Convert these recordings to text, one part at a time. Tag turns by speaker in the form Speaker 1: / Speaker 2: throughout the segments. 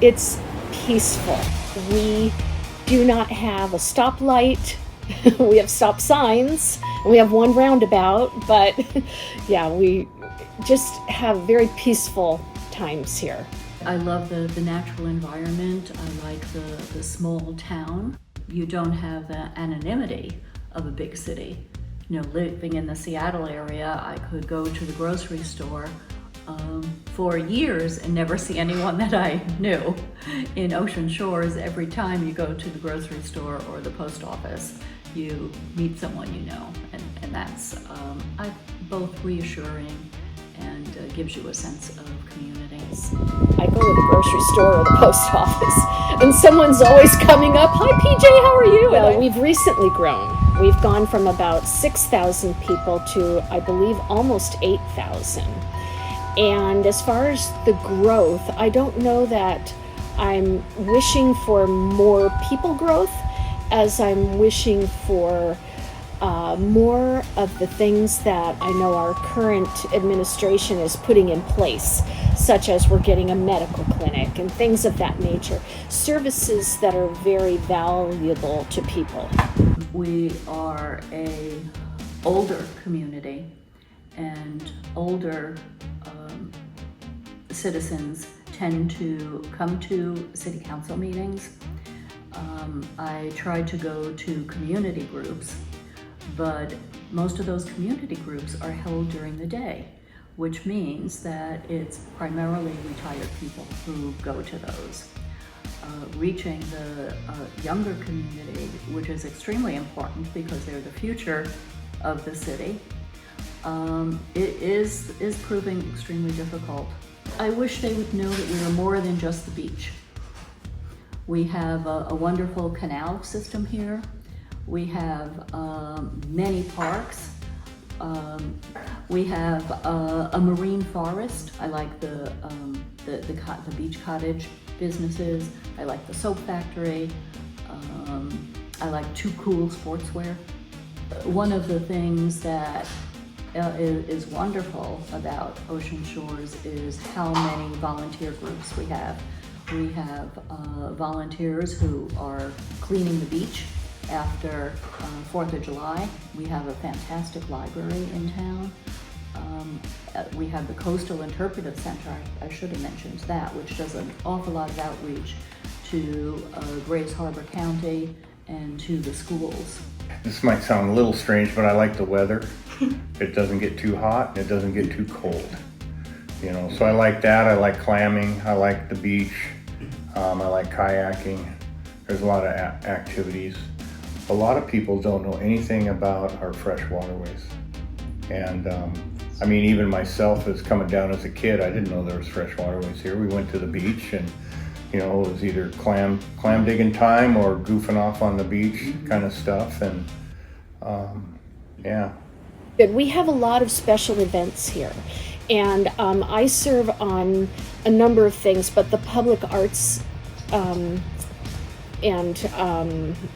Speaker 1: It's peaceful. We do not have a stoplight. We have stop signs. We have one roundabout, but yeah, we just have very peaceful times here.
Speaker 2: I love the natural environment. I like the small town. You don't have the anonymity of a big city. You know, living in the Seattle area, I could go to the grocery store for years and never see anyone that I knew. In Ocean Shores, every time you go to the grocery store or the post office, you meet someone you know, and that's both reassuring and gives you a sense of community.
Speaker 1: I go to the grocery store or the post office, and someone's always coming up, "Hi PJ, how are you?" Well, we've recently grown. We've gone from about 6,000 people to, I believe, almost 8,000. And as far as the growth, I don't know that I'm wishing for more people growth as I'm wishing for more of the things that I know our current administration is putting in place, such as we're getting a medical clinic and things of that nature, services that are very valuable to people.
Speaker 2: We are a older community, and older citizens tend to come to city council meetings. I try to go to community groups, but most of those community groups are held during the day, which means that it's primarily retired people who go to those. Reaching the younger community, which is extremely important because they're the future of the city, it is proving extremely difficult. I wish they would know that we are more than just the beach. We have a wonderful canal system here. We have many parks. We have a marine forest. I like the beach cottage businesses. I like the soap factory. I like Too Cool Sportswear. One of the things that is wonderful about Ocean Shores is how many volunteer groups we have. We have volunteers who are cleaning the beach after 4th of July. We have a fantastic library in town. We have the Coastal Interpretive Center, I should have mentioned that, which does an awful lot of outreach to Grays Harbor County and to the schools.
Speaker 3: This might sound a little strange, but I like the weather. It doesn't get too hot and it doesn't get too cold. You know, so I like that. I like clamming. I like the beach. I like kayaking. There's a lot of activities. A lot of people don't know anything about our fresh waterways. And I mean, even myself, as coming down as a kid, I didn't know there was fresh waterways here. We went to the beach and, you know, it was either clam digging time or goofing off on the beach kind of stuff. And yeah.
Speaker 1: We have a lot of special events here, and I serve on a number of things, but the public arts and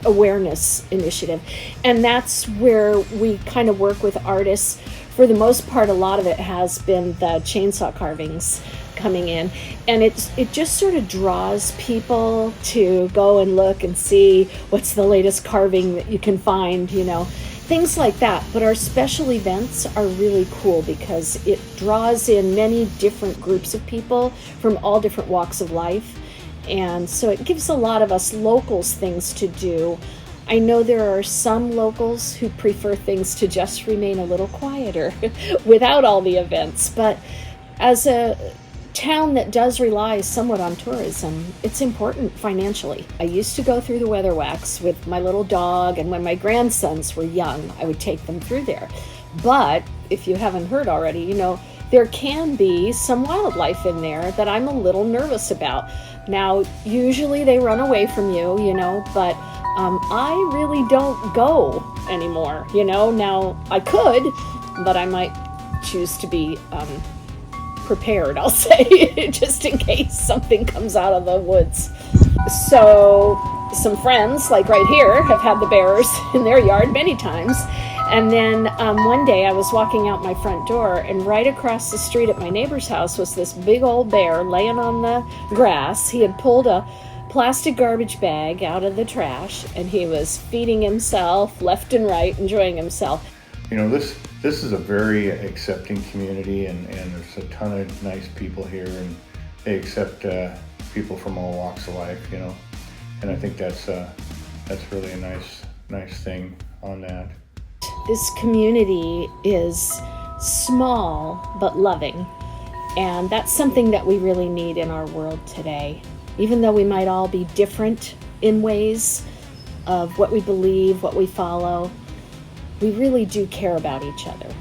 Speaker 1: awareness initiative, and that's where we kind of work with artists. For the most part, a lot of it has been the chainsaw carvings coming in, and it just sort of draws people to go and look and see what's the latest carving that you can find, you know, things like that. But our special events are really cool because it draws in many different groups of people from all different walks of life, and so it gives a lot of us locals things to do. I know there are some locals who prefer things to just remain a little quieter without all the events, but as a town that does rely somewhat on tourism, it's important financially. I used to go through the Weather Wax with my little dog, and when my grandsons were young, I would take them through there. But if you haven't heard already, you know, there can be some wildlife in there that I'm a little nervous about. Now, usually they run away from you, you know, but I really don't go anymore, you know. Now, I could, but I might choose to be prepared, I'll say, just in case something comes out of the woods. So some friends, like right here, have had the bears in their yard many times, And then one day I was walking out my front door, and right across the street at my neighbor's house was this big old bear laying on the grass. He had pulled a plastic garbage bag out of the trash, and he was feeding himself left and right, enjoying himself.
Speaker 3: You know, this is a very accepting community, and there's a ton of nice people here, and they accept people from all walks of life, you know. And I think that's really a nice thing on that.
Speaker 1: This community is small but loving, and that's something that we really need in our world today. Even though we might all be different in ways of what we believe, what we follow, we really do care about each other.